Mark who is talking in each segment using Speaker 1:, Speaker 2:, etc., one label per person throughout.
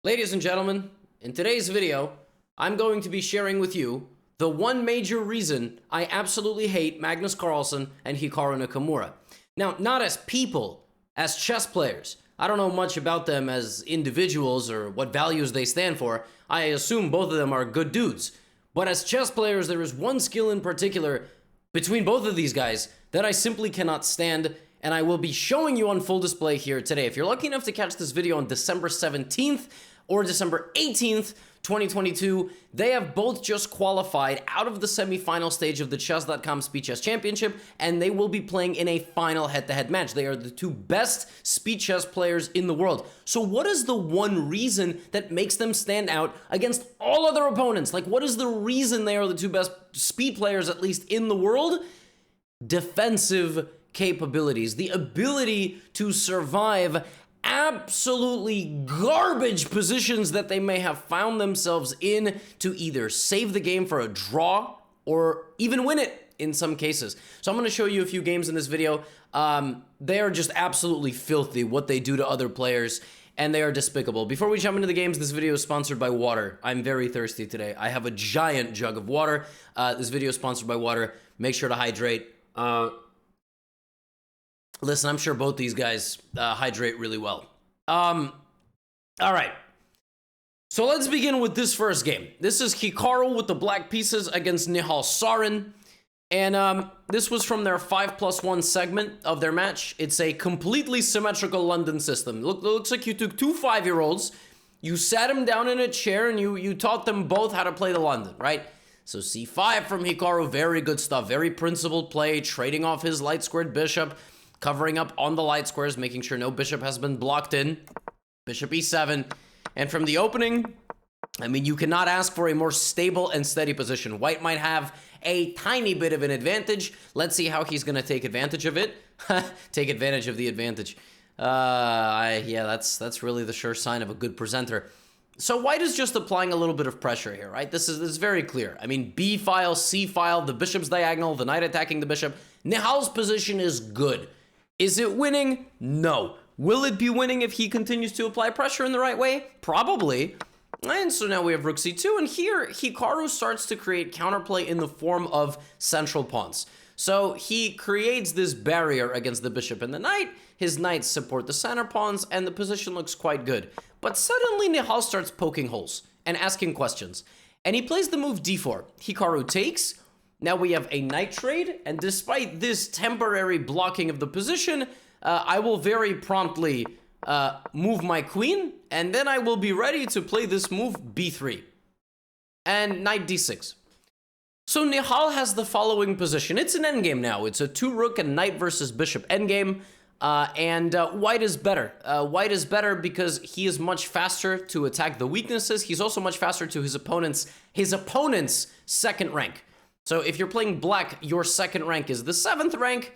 Speaker 1: Ladies and gentlemen, in today's video, I'm going to be sharing with you the one major reason I absolutely hate Magnus Carlsen and Hikaru Nakamura. Now, not as people, as chess players. I don't know much about them as individuals or what values they stand for. I assume both of them are good dudes. But as chess players, there is one skill in particular between both of these guys that I simply cannot stand, and I will be showing you on full display here today. If you're lucky enough to catch this video on December 17th or December 18th, 2022, they have both just qualified out of the semifinal stage of the Chess.com Speed Chess Championship, and they will be playing in a final head-to-head match. They are the two best speed chess players in the world. So what is the one reason that makes them stand out against all other opponents? Like, what is the reason they are the two best speed players, at least in the world? Defensive capabilities, the ability to survive absolutely garbage positions that they may have found themselves in to either save the game for a draw or even win it in some cases. So I'm going to show you a few games in this video. They are just absolutely filthy what they do to other players, and they are despicable. Before we jump into the games, this video is sponsored by water. I'm very thirsty today. I have a giant jug of water. This video is sponsored by water. Make sure to hydrate. Listen, I'm sure both these guys hydrate really well. All right. So let's begin with this first game. This is Hikaru with the black pieces against Nihal Sarin. And this was from their 5+1 segment of their match. It's a completely symmetrical London system. Looks like you took two 5-year-olds, you sat them down in a chair, and you taught them both how to play the London, right? So c5 from Hikaru, very good stuff. Very principled play, trading off his light squared bishop, covering up on the light squares, making sure no bishop has been blocked in. Bishop e7. And from the opening, I mean, you cannot ask for a more stable and steady position. White might have a tiny bit of an advantage. Let's see how he's going to take advantage of it. Take advantage of the advantage. Yeah, that's really the sure sign of a good presenter. So White is just applying a little bit of pressure here, right? This is very clear. I mean, B file, C file, the bishop's diagonal, the knight attacking the bishop. Nihal's position is good. Is it winning? No. Will it be winning if he continues to apply pressure in the right way? Probably. And so now we have rook c2, and here Hikaru starts to create counterplay in the form of central pawns. So he creates this barrier against the bishop and the knight. His knights support the center pawns, and the position looks quite good. But suddenly Nihal starts poking holes and asking questions. And he plays the move d4. Hikaru takes. Now we have a knight trade, and despite this temporary blocking of the position, I will very promptly move my queen, and then I will be ready to play this move b3 and knight d6. So Nihal has the following position. It's an endgame now. It's a 2-rook and knight versus bishop endgame, and White is better. White is better because he is much faster to attack the weaknesses. He's also much faster to his opponent's second rank. So if you're playing black, your second rank is the 7th rank,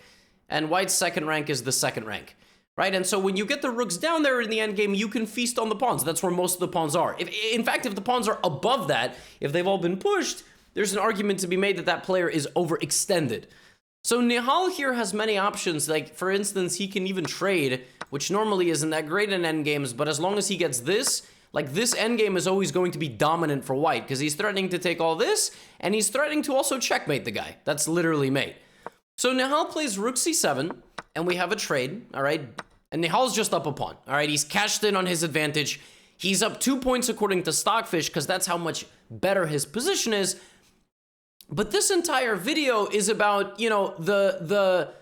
Speaker 1: and White's second rank is the 2nd rank, right? And so when you get the rooks down there in the endgame, you can feast on the pawns. That's where most of the pawns are. In fact, if the pawns are above that, if they've all been pushed, there's an argument to be made that that player is overextended. So Nihal here has many options. Like, for instance, he can even trade, which normally isn't that great in endgames, but as long as he gets this, like, this endgame is always going to be dominant for White, because he's threatening to take all this, and he's threatening to also checkmate the guy. That's literally mate. So Nihal plays rook c7, and we have a trade, all right? And Nihal's just up a pawn, all right? He's cashed in on his advantage. He's up 2 points according to Stockfish, because that's how much better his position is. But this entire video is about, you know, the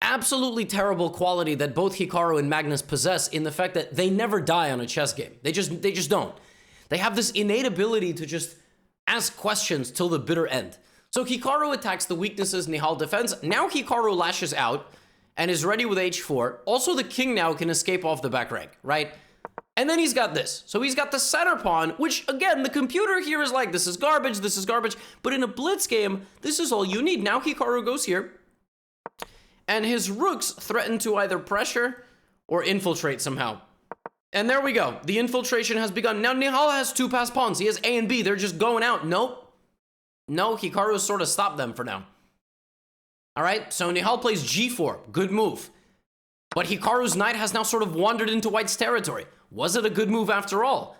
Speaker 1: absolutely terrible quality that both Hikaru and Magnus possess in the fact that they never die on a chess game. They just don't. They have this innate ability to just ask questions till the bitter end. So Hikaru attacks the weaknesses, Nihal defends. Now Hikaru lashes out and is ready with h4. Also, the king now can escape off the back rank, right? And then he's got this. So he's got the center pawn, which, again, the computer here is like, this is garbage, this is garbage. But in a blitz game, this is all you need. Now Hikaru goes here, and his rooks threaten to either pressure or infiltrate somehow. And there we go. The infiltration has begun. Now Nihal has 2 passed pawns. He has A and B. They're just going out. Nope. No, Hikaru sort of stopped them for now. All right, so Nihal plays g4. Good move. But Hikaru's knight has now sort of wandered into White's territory. Was it a good move after all?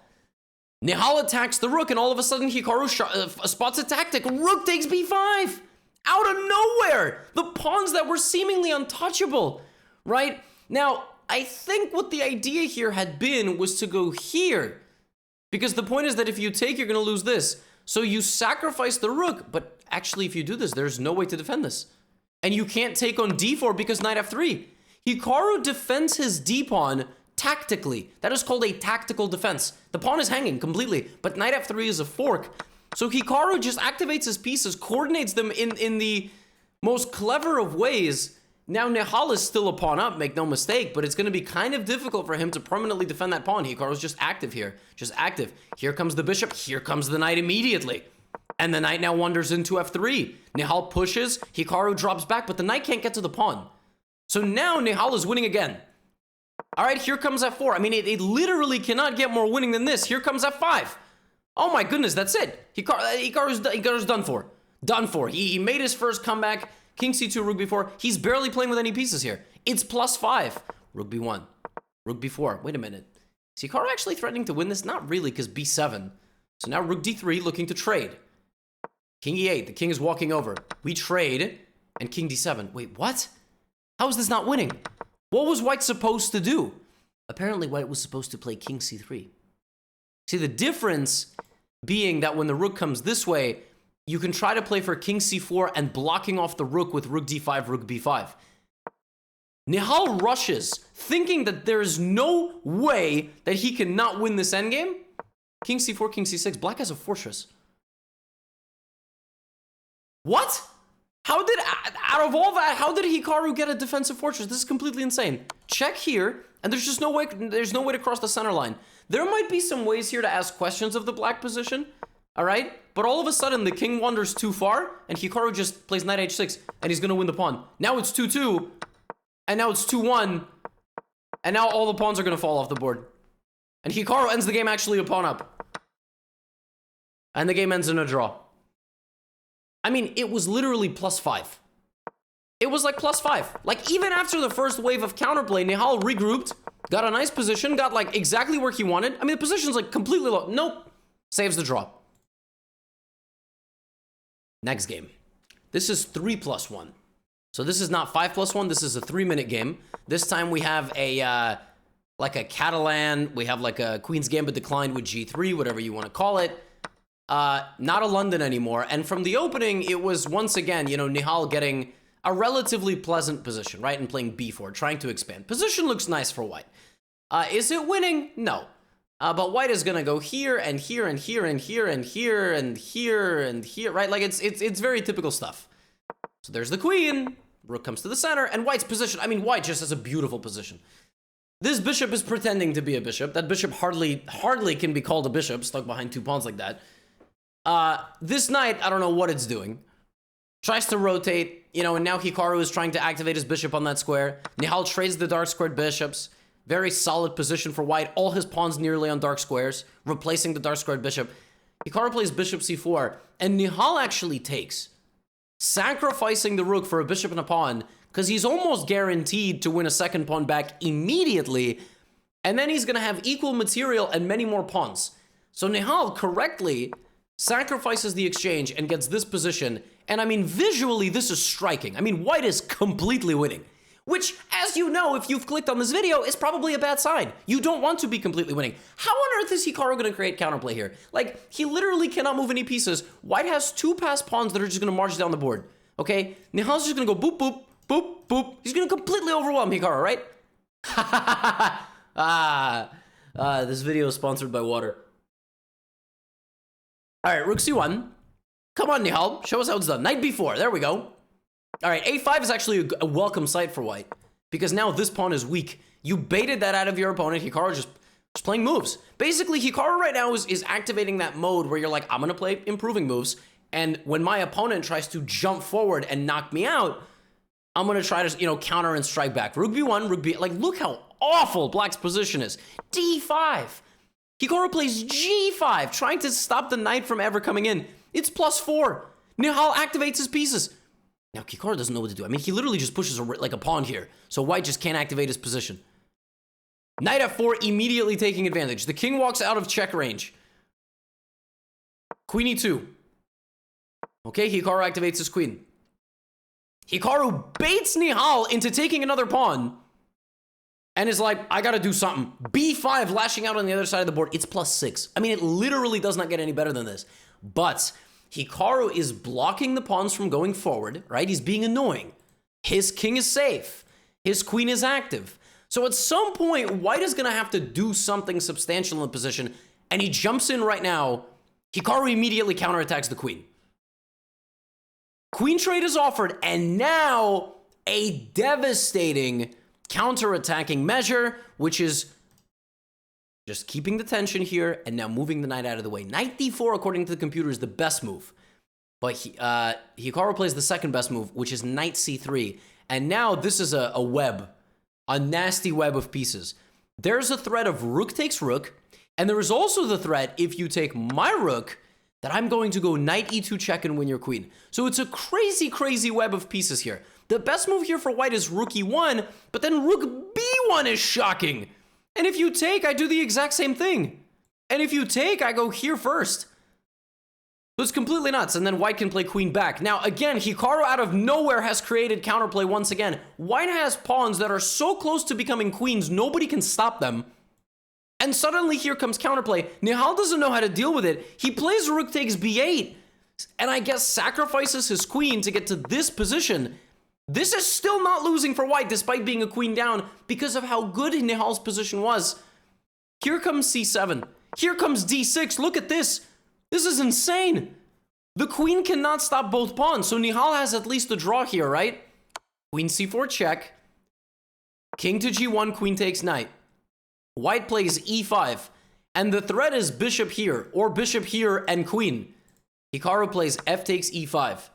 Speaker 1: Nihal attacks the rook, and all of a sudden Hikaru spots a tactic. Rook takes b5. Out of nowhere. The pawns that were seemingly untouchable, right? Now, I think what the idea here had been was to go here. Because the point is that if you take, you're going to lose this. So you sacrifice the rook, but actually if you do this, there's no way to defend this. And you can't take on d4 because knight f3. Hikaru defends his d-pawn tactically. That is called a tactical defense. The pawn is hanging completely, but knight f3 is a fork. So Hikaru just activates his pieces, coordinates them in the most clever of ways. Now Nihal is still a pawn up, make no mistake, but it's going to be kind of difficult for him to permanently defend that pawn. Hikaru's just active here, just active. Here comes the bishop, here comes the knight immediately. And the knight now wanders into f3. Nihal pushes, Hikaru drops back, but the knight can't get to the pawn. So now Nihal is winning again. All right, here comes f4. I mean, it literally cannot get more winning than this. Here comes f5. Oh my goodness, that's it. Hikaru's done for. Done for. He made his first comeback. King c2, rook b4. He's barely playing with any pieces here. It's +5. Rook b1. Rook b4. Wait a minute. Is Hikaru actually threatening to win this? Not really, because b7. So now rook d3 looking to trade. King e8. The king is walking over. We trade. And king d7. Wait, what? How is this not winning? What was white supposed to do? Apparently white was supposed to play king c3. See, the difference being that when the rook comes this way, you can try to play for king c4 and blocking off the rook with rook d5, rook b5. Nihal rushes, thinking that there is no way that he cannot win this endgame. King c4, king c6. Black has a fortress. What? How did, out of all that, how did Hikaru get a defensive fortress? This is completely insane. Check here, and there's just no way to cross the center line. There might be some ways here to ask questions of the black position, all right? But all of a sudden, the king wanders too far, and Hikaru just plays knight h6, and he's gonna win the pawn. Now it's 2-2, and now it's 2-1, and now all the pawns are gonna fall off the board. And Hikaru ends the game actually a pawn up. And the game ends in a draw. I mean, it was literally +5. It was like +5. Like, even after the first wave of counterplay, Nihal regrouped, got a nice position, got like exactly where he wanted. I mean, the position's like completely low. Nope. Saves the draw. Next game. This is 3+1. So this is not 5+1. This is a 3-minute game. This time we have a, like a Catalan. We have like a Queen's Gambit declined with G3, whatever you want to call it. Not a London anymore. And from the opening, it was once again, you know, Nihal getting a relatively pleasant position, right? And playing b4, trying to expand. Position looks nice for white. Is it winning? No. But white is gonna go here and here and here and here and here and here and here, right? Like it's very typical stuff. So there's the queen. Rook comes to the center, and white's position. I mean, white just has a beautiful position. This bishop is pretending to be a bishop. That bishop hardly can be called a bishop, stuck behind 2 pawns like that. This knight, I don't know what it's doing. Tries to rotate, you know, and now Hikaru is trying to activate his bishop on that square. Nihal trades the dark squared bishops. Very solid position for white. All his pawns nearly on dark squares, replacing the dark squared bishop. Hikaru plays bishop c4, and Nihal actually takes, sacrificing the rook for a bishop and a pawn, because he's almost guaranteed to win a second pawn back immediately, and then he's going to have equal material and many more pawns. So Nihal correctly sacrifices the exchange and gets this position, and I mean, visually, this is striking. I mean, white is completely winning. Which, as you know, if you've clicked on this video, is probably a bad sign. You don't want to be completely winning. How on earth is Hikaru going to create counterplay here? Like, he literally cannot move any pieces. White has 2 passed pawns that are just going to march down the board. Okay? Nihal's just going to go boop, boop, boop, boop. He's going to completely overwhelm Hikaru, right? This video is sponsored by water. All right, rook c1. Come on, Nihal. Show us how it's done. Knight b4. There we go. All right, a5 is actually a welcome sight for white, because now this pawn is weak. You baited that out of your opponent. Hikaru just playing moves. Basically, Hikaru right now is activating that mode where you're like, I'm going to play improving moves, and when my opponent tries to jump forward and knock me out, I'm going to try to, you know, counter and strike back. Rook b1, rook b... Like, look how awful black's position is. d5. Hikaru plays g5, trying to stop the knight from ever coming in. It's +4. Nihal activates his pieces. Now, Hikaru doesn't know what to do. I mean, he literally just pushes like a pawn here. So white just can't activate his position. Knight f4 immediately taking advantage. The king walks out of check range. Queen e2. Okay, Hikaru activates his queen. Hikaru baits Nihal into taking another pawn and is like, I gotta do something. b5, lashing out on the other side of the board. It's +6. I mean, it literally does not get any better than this. But Hikaru is blocking the pawns from going forward, right? He's being annoying. His king is safe. His queen is active. So at some point, white is gonna have to do something substantial in the position, and he jumps in right now. Hikaru immediately counterattacks the queen. Queen trade is offered, and now a devastating counterattacking measure, which is just keeping the tension here and now moving the knight out of the way. Knight d4, according to the computer, is the best move. But Hikaru plays the second best move, which is knight c3. And now this is a web, a nasty web of pieces. There's a threat of rook takes rook, and there is also the threat, if you take my rook, that I'm going to go knight e2 check and win your queen. So it's a crazy, crazy web of pieces here. The best move here for white is rook e1, but then rook b1 is shocking. And if you take, I do the exact same thing. And if you take, I go here first. So it's completely nuts, and then white can play queen back. Now, again, Hikaru out of nowhere has created counterplay once again. White has pawns that are so close to becoming queens, nobody can stop them. And suddenly here comes counterplay. Nihal doesn't know how to deal with it. He plays rook takes b8, and I guess sacrifices his queen to get to this position. This is still not losing for white, despite being a queen down, because of how good Nihal's position was. Here comes c7. Here comes d6. Look at this. This is insane. The queen cannot stop both pawns, so Nihal has at least a draw here, right? Queen c4 check. King to g1, queen takes knight. White plays e5, and the threat is bishop here, or bishop here and queen. Hikaru plays f takes e5.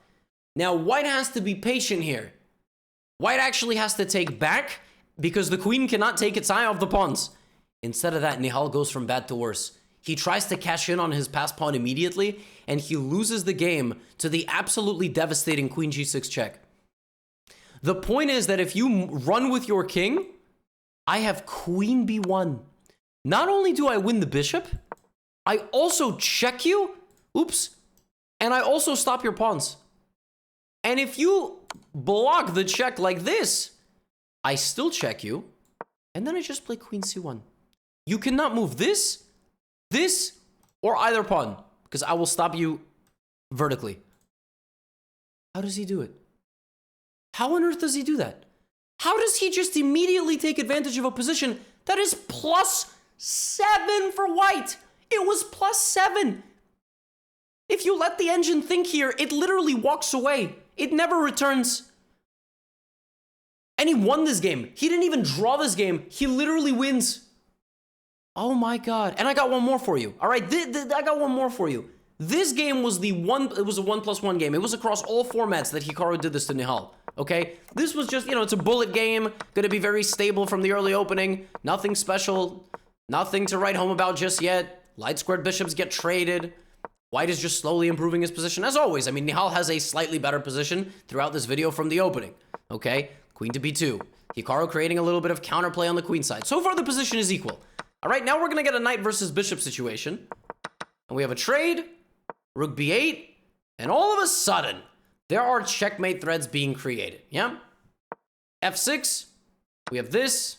Speaker 1: Now, white has to be patient here. White actually has to take back, because the queen cannot take its eye off the pawns. Instead of that, Nihal goes from bad to worse. He tries to cash in on his passed pawn immediately, and he loses the game to the absolutely devastating queen g6 check. The point is that if you run with your king, I have queen b1. Not only do I win the bishop, I also check you, oops, and I also stop your pawns. And if you block the check like this, I still check you, and then I just play queen c1. You cannot move this, or either pawn, because I will stop you vertically. How does he do it? How on earth does he do that? How does he just immediately take advantage of a position that is +7 for white? It was +7. If you let the engine think here, it literally walks away. It never returns. And he won this game. He didn't even draw this game. He literally wins. Oh my God. And I got one more for you. All right, I got one more for you. This game was it was a 1+1 game. It was across all formats that Hikaru did this to Nihal. Okay? This was just, it's a bullet game. Gonna be very stable from the early opening. Nothing special. Nothing to write home about just yet. Light squared bishops get traded. White is just slowly improving his position. As always, I mean, Nihal has a slightly better position throughout this video from the opening. Okay? Queen to b2. Hikaru creating a little bit of counterplay on the queen side. So far, the position is equal. All right, now we're gonna get a knight versus bishop situation. And we have a trade. Rook b8, and all of a sudden, there are checkmate threads being created, yeah? f6, we have this,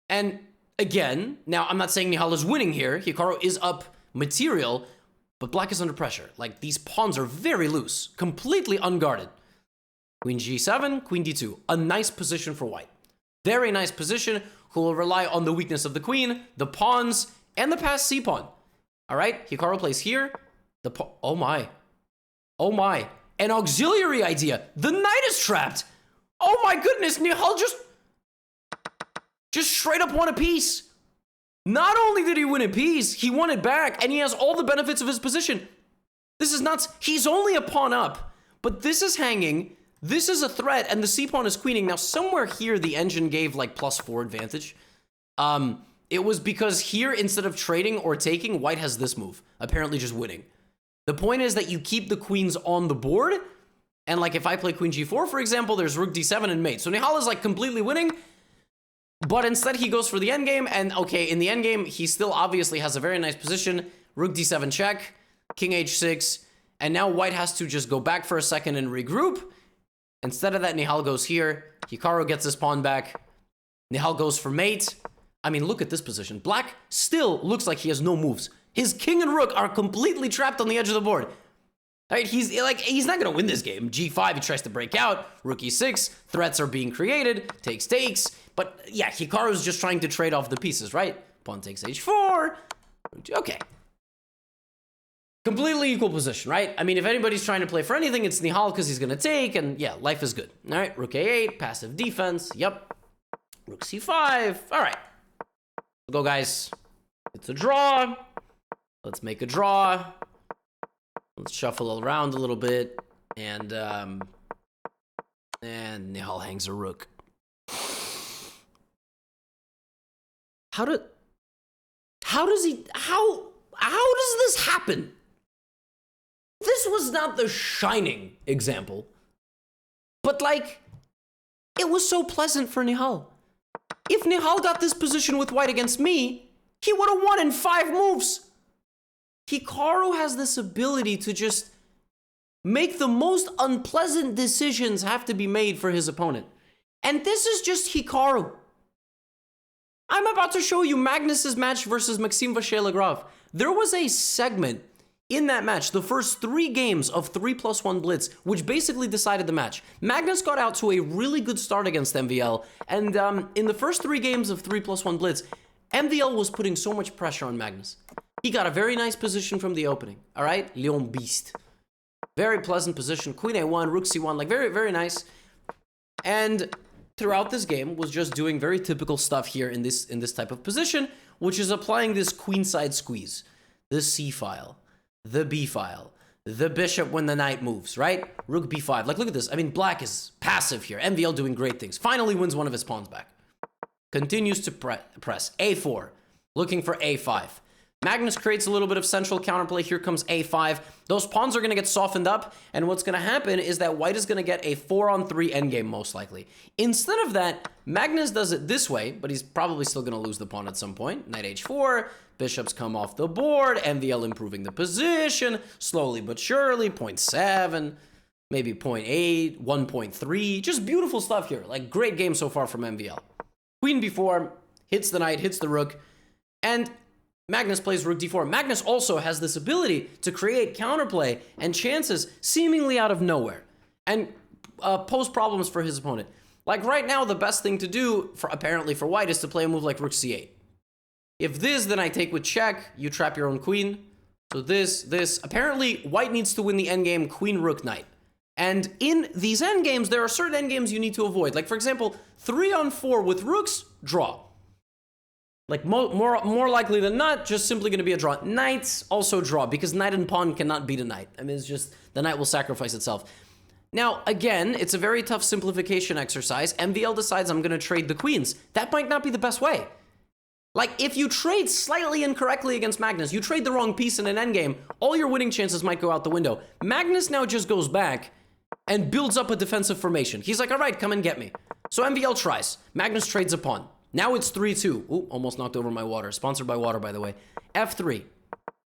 Speaker 1: and again, now I'm not saying Nihal is winning here, Hikaru is up material, but black is under pressure. Like, these pawns are very loose, completely unguarded. Queen g7, queen d2, a nice position for white. Very nice position, who will rely on the weakness of the queen, the pawns, and the passed c-pawn. All right, Hikaru plays here. Oh my. An auxiliary idea. The knight is trapped. Oh my goodness, Nihal just straight up won a piece. Not only did he win a piece, he won it back, and he has all the benefits of his position. This is nuts. He's only a pawn up, but this is hanging. This is a threat, and the c-pawn is queening. Now, somewhere here, the engine gave like +4 advantage. It was because here, instead of trading or taking, white has this move, apparently just winning. The point is that you keep the queens on the board, and like if I play queen g4, for example, there's rook d7 and mate. So Nihal is like completely winning, but instead he goes for the endgame, and okay, in the endgame, he still obviously has a very nice position. Rook d7 check, king h6, and now white has to just go back for a second and regroup. Instead of that, Nihal goes here. Hikaru gets his pawn back. Nihal goes for mate. I mean, look at this position. Black still looks like he has no moves. His king and rook are completely trapped on the edge of the board. Right? He's not going to win this game. G5, he tries to break out. Rook e6, threats are being created. Takes. But yeah, Hikaru's just trying to trade off the pieces, right? Pawn takes h4. Okay. Completely equal position, right? I mean, if anybody's trying to play for anything, it's Nihal because he's going to take, and yeah, life is good. All right, rook a8, passive defense. Yep. Rook c5. All right. Let's go, guys. It's a draw. Let's make a draw. Let's shuffle around a little bit, and Nihal hangs a rook. How does this happen? This was not the shining example, but like, it was so pleasant for Nihal. If Nihal got this position with white against me, he would have won in 5 moves. Hikaru has this ability to just make the most unpleasant decisions have to be made for his opponent. And this is just Hikaru. I'm about to show you Magnus's match versus Maxime Vacher-Lagrave. There was a segment in that match, the first 3 games of 3+1 Blitz, which basically decided the match. Magnus got out to a really good start against MVL, and in the first 3 games of 3+1 Blitz, MVL was putting so much pressure on Magnus. He got a very nice position from the opening, all right? Lion Beast. Very pleasant position. Queen a1, rook c1, like very, very nice. And throughout this game was just doing very typical stuff here in this type of position, which is applying this queenside squeeze. The c file, the b file, the bishop when the knight moves, right? Rook b5. Like, look at this. I mean, black is passive here. MVL doing great things. Finally wins one of his pawns back. Continues to press. a4. Looking for a5. Magnus creates a little bit of central counterplay. Here comes a5. Those pawns are going to get softened up, and what's going to happen is that white is going to get a 4-on-3 endgame, most likely. Instead of that, Magnus does it this way, but he's probably still going to lose the pawn at some point. Knight h4, bishops come off the board, MVL improving the position, slowly but surely, 0.7, maybe 0.8, 1.3, just beautiful stuff here. Like, great game so far from MVL. Queen b4, hits the knight, hits the rook, and Magnus plays rook d4. Magnus also has this ability to create counterplay and chances seemingly out of nowhere and pose problems for his opponent. Like right now, the best thing to do, apparently for white, is to play a move like rook c8. If this, then I take with check, you trap your own queen. So this. Apparently, white needs to win the endgame queen, rook, knight. And in these endgames, there are certain endgames you need to avoid. Like, for example, 3-on-4 with rooks, draw. Like, more likely than not, just simply going to be a draw. Knights also draw, because knight and pawn cannot beat a knight. I mean, it's just, the knight will sacrifice itself. Now, again, it's a very tough simplification exercise. MVL decides I'm going to trade the queens. That might not be the best way. Like, if you trade slightly incorrectly against Magnus, you trade the wrong piece in an endgame, all your winning chances might go out the window. Magnus now just goes back and builds up a defensive formation. He's like, all right, come and get me. So MVL tries. Magnus trades a pawn. Now it's 3-2. Ooh, almost knocked over my water. Sponsored by water, by the way. F3.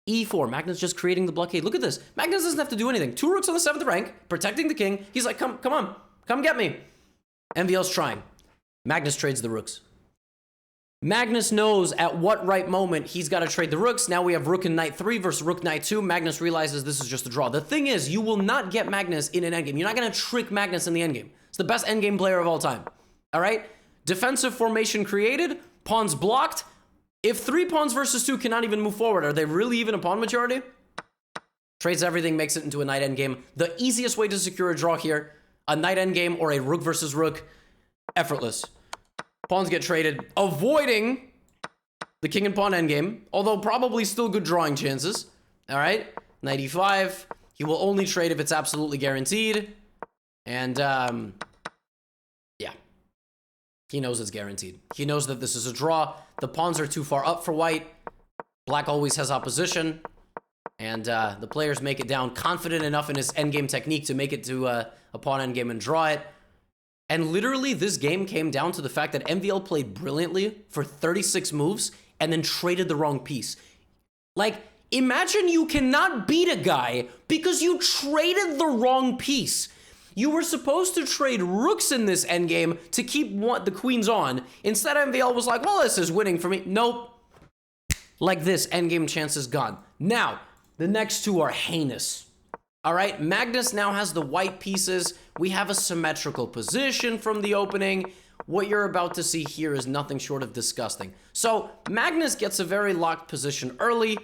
Speaker 1: E4. Magnus just creating the blockade. Look at this. Magnus doesn't have to do anything. 2 rooks on the 7th rank, protecting the king. He's like, come on. Come get me. MVL's trying. Magnus trades the rooks. Magnus knows at what right moment he's got to trade the rooks. Now we have rook and knight 3 versus rook knight 2. Magnus realizes this is just a draw. The thing is, you will not get Magnus in an endgame. You're not going to trick Magnus in the endgame. It's the best endgame player of all time. All right? Defensive formation created, pawns blocked. If 3 pawns versus 2 cannot even move forward, are they really even a pawn majority? Trades everything, makes it into a knight endgame. The easiest way to secure a draw here, a knight endgame or a rook versus rook, effortless. Pawns get traded, avoiding the king and pawn endgame, although probably still good drawing chances. All right, knight e5. He will only trade if it's absolutely guaranteed. And, yeah. He knows it's guaranteed. He knows that this is a draw. The pawns are too far up for white. Black always has opposition. And the players make it down, confident enough in his endgame technique to make it to a pawn endgame and draw it. And literally, this game came down to the fact that MVL played brilliantly for 36 moves and then traded the wrong piece. Like, Imagine you cannot beat a guy because you traded the wrong piece. You were supposed to trade rooks in this endgame to keep the queens on. Instead, MVL was like, well, this is winning for me. Nope. Like this, endgame chance is gone. Now, the next two are heinous. All right, Magnus now has the white pieces. We have a symmetrical position from the opening. What you're about to see here is nothing short of disgusting. So Magnus gets a very locked position early,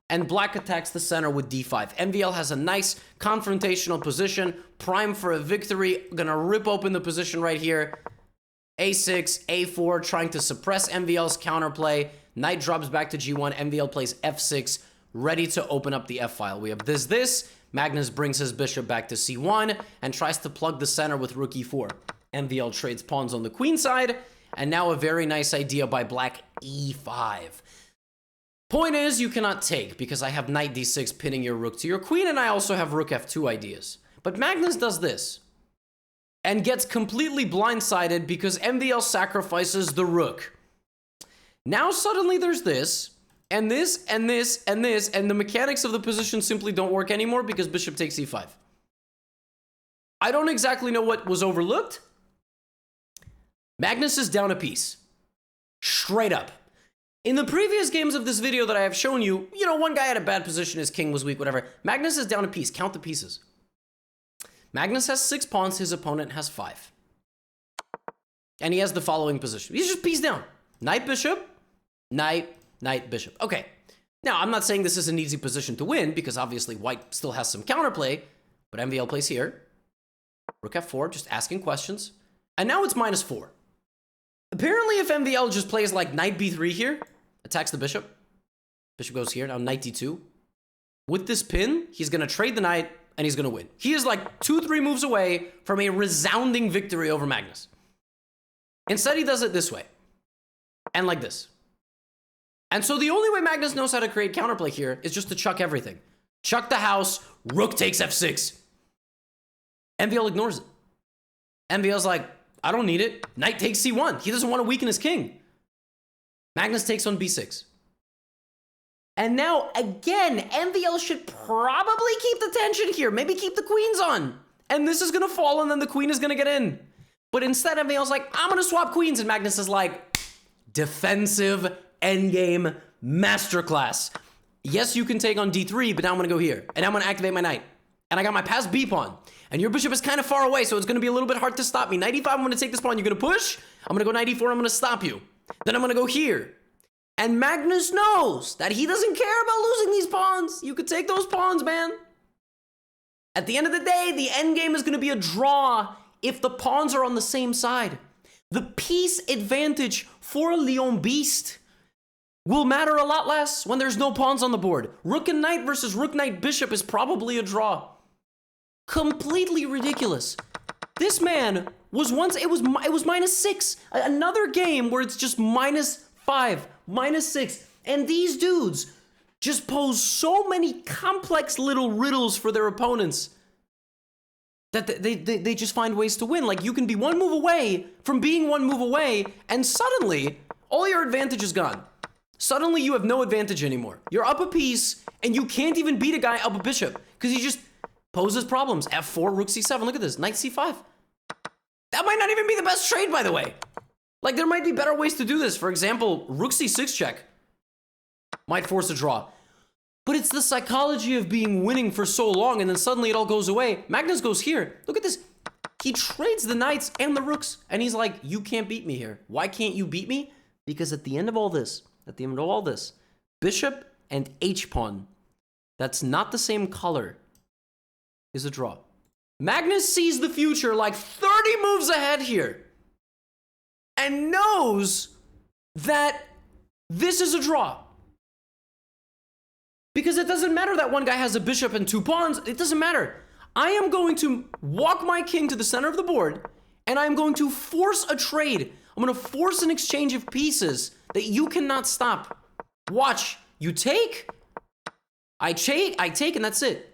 Speaker 1: and black attacks the center with d5. MVL has a nice confrontational position, prime for a victory. Gonna rip open the position right here. a6, a4, trying to suppress MVL's counterplay. Knight drops back to g1. MVL plays f6, ready to open up the f-file. We have this. Magnus brings his bishop back to c1 and tries to plug the center with rook e4. MVL trades pawns on the queen side, and now a very nice idea by black, e5. Point is, you cannot take, because I have knight d6 pinning your rook to your queen, and I also have rook f2 ideas. But Magnus does this, and gets completely blindsided because MVL sacrifices the rook. Now suddenly there's this, and this, and this, and this, and the mechanics of the position simply don't work anymore because bishop takes e5. I don't exactly know what was overlooked. Magnus is down a piece. Straight up. In the previous games of this video that I have shown you, one guy had a bad position, his king was weak, whatever. Magnus is down a piece. Count the pieces. Magnus has 6 pawns, his opponent has 5. And he has the following position. He's just piece down. Knight, bishop, knight, knight, bishop. Okay. Now, I'm not saying this is an easy position to win, because obviously white still has some counterplay, but MVL plays here. Rook f4, just asking questions. And now it's -4. Apparently, if MVL just plays like knight b3 here, attacks the bishop. Bishop goes here, now knight d2. With this pin, he's going to trade the knight, and he's going to win. He is like 2-3 moves away from a resounding victory over Magnus. Instead, he does it this way. And like this. And so the only way Magnus knows how to create counterplay here is just to chuck everything. Chuck the house, rook takes f6. MVL ignores it. MVL's like, I don't need it. Knight takes c1. He doesn't want to weaken his king. Magnus takes on b6. And now, again, MVL should probably keep the tension here. Maybe keep the queens on. And this is going to fall, and then the queen is going to get in. But instead, MVL's like, I'm going to swap queens. And Magnus is like, defensive endgame masterclass. Yes, you can take on d3, but now I'm going to go here. And I'm going to activate my knight. And I got my passed b pawn. And your bishop is kind of far away, so it's going to be a little bit hard to stop me. Knight e5, I'm going to take this pawn. You're going to push. I'm going to go knight e4. I'm going to stop you. Then I'm going to go here. And Magnus knows that he doesn't care about losing these pawns. You could take those pawns, man. At the end of the day, the endgame is going to be a draw if the pawns are on the same side. The piece advantage for a Lion Beast will matter a lot less when there's no pawns on the board. Rook and knight versus rook, knight, bishop is probably a draw. Completely ridiculous. This man was once, it was -6. Another game where it's just -5, -6. And these dudes just pose so many complex little riddles for their opponents that they just find ways to win. Like, you can be one move away from being one move away, and suddenly all your advantage is gone. Suddenly you have no advantage anymore. You're up a piece, and you can't even beat a guy up a bishop because he just poses problems. f4, rook c7. Look at this. Knight c5. That might not even be the best trade, by the way. Like, there might be better ways to do this. For example, rook c6 check might force a draw. But it's the psychology of being winning for so long, and then suddenly it all goes away. Magnus goes here. Look at this. He trades the knights and the rooks, and he's like, you can't beat me here. Why can't you beat me? Because at the end of all this, bishop and h-pawn, that's not the same color, is a draw. Magnus sees the future like 30 moves ahead here and knows that this is a draw. Because it doesn't matter that one guy has a bishop and 2 pawns. It doesn't matter. I am going to walk my king to the center of the board, and I'm going to force a trade. I'm going to force an exchange of pieces that you cannot stop. Watch. You take. I take, and that's it.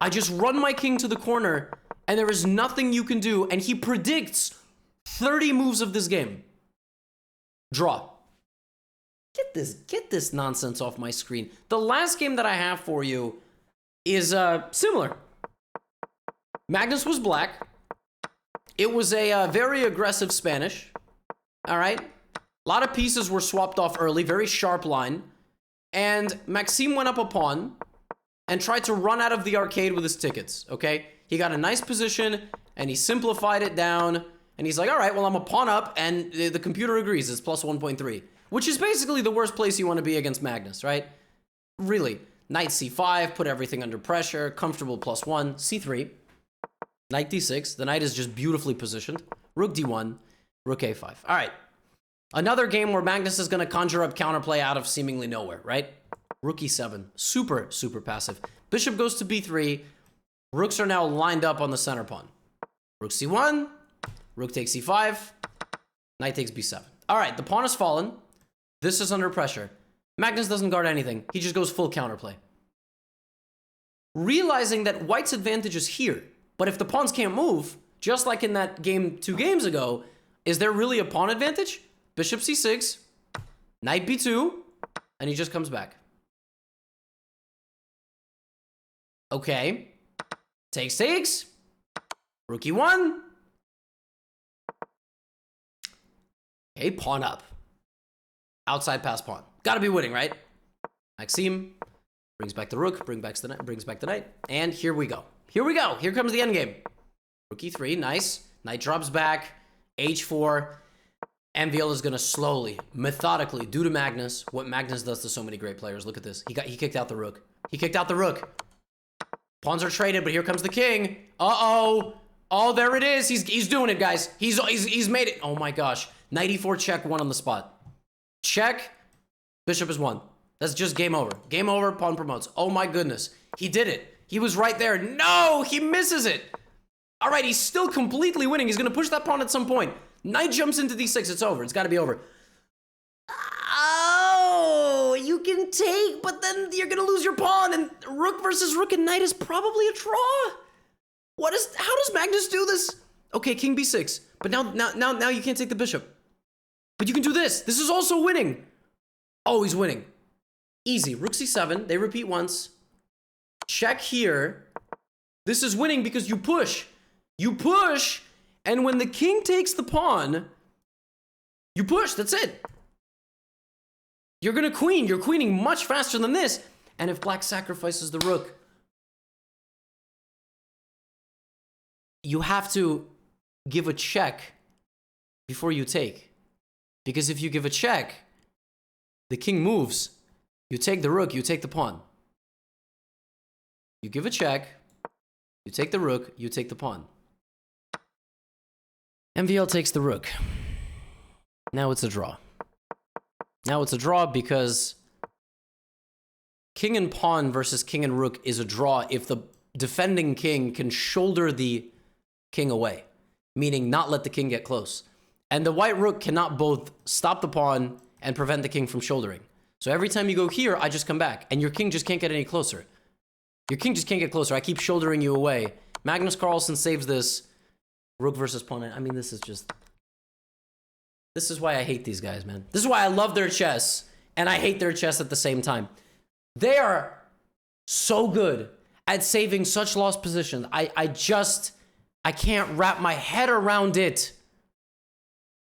Speaker 1: I just run my king to the corner, and there is nothing you can do, and he predicts 30 moves of this game. Draw. Get this nonsense off my screen. The last game that I have for you is similar. Magnus was black. It was a very aggressive Spanish. All right. A lot of pieces were swapped off early, very sharp line. And Maxime went up a pawn and tried to run out of the arcade with his tickets, okay? He got a nice position and he simplified it down. And he's like, all right, well, I'm a pawn up, and the computer agrees. It's plus 1.3, which is basically the worst place you want to be against Magnus, right? Really. Knight c5, put everything under pressure, comfortable +1, c3, knight d6. The knight is just beautifully positioned. Rook d1, rook a5. All right. Another game where Magnus is going to conjure up counterplay out of seemingly nowhere, right? Rook e7, super, super passive. Bishop goes to b3. Rooks are now lined up on the center pawn. Rook c1. Rook takes c5, knight takes b7. All right, the pawn has fallen. This is under pressure. Magnus doesn't guard anything. He just goes full counterplay. Realizing that white's advantage is here, but if the pawns can't move, just like in that game 2 games ago, is there really a pawn advantage? Bishop c6, knight b2, and he just comes back. Okay. Takes. Rook e1. Okay, pawn up. Outside pass pawn. Gotta be winning, right? Maxime brings back the rook, brings back the knight, and here we go. Here comes the endgame. Rook e3, nice. Knight drops back, h4. MVL is gonna slowly, methodically do to Magnus what Magnus does to so many great players. Look at this. He kicked out the rook. Pawns are traded, but here comes the king. Uh-oh. Oh, there it is. He's doing it, guys. He's made it. Oh my gosh. Knight e4 check, 1 on the spot. Check. Bishop is 1. That's just game over. Game over, pawn promotes. Oh my goodness. He did it. He was right there. No, he misses it. All right, he's still completely winning. He's going to push that pawn at some point. Knight jumps into d6. It's over. It's got to be over. Oh, you can take, but then you're going to lose your pawn. And rook versus rook and knight is probably a draw. How does Magnus do this? Okay, king b6. But now you can't take the bishop. But you can do this. This is also winning. Oh, he's winning. Easy. Rook c7. They repeat once. Check here. This is winning because you push. You push. And when the king takes the pawn, you push. That's it. You're going to queen. You're queening much faster than this. And if black sacrifices the rook, you have to give a check before you take. Because if you give a check, the king moves. You take the rook, you take the pawn. You give a check, you take the rook, you take the pawn. MVL takes the rook. Now it's a draw. Now it's a draw because king and pawn versus king and rook is a draw if the defending king can shoulder the king away, meaning not let the king get close. And the white rook cannot both stop the pawn and prevent the king from shouldering. So every time you go here, I just come back, and your king just can't get any closer. Your king just can't get closer. I keep shouldering you away. Magnus Carlsen saves this. Rook versus pawn. I mean, this is why I hate these guys, man. This is why I love their chess, and I hate their chess at the same time. They are so good at saving such lost positions. I can't wrap my head around it.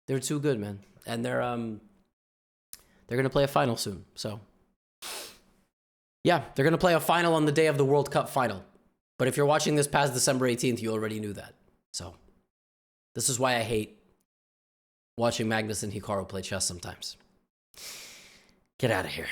Speaker 1: They're too good, man. And they're going to play a final soon. So, yeah, they're going to play a final on the day of the World Cup final. But if you're watching this past December 18th, you already knew that. So, this is why I hate watching Magnus and Hikaru play chess sometimes. Get out of here.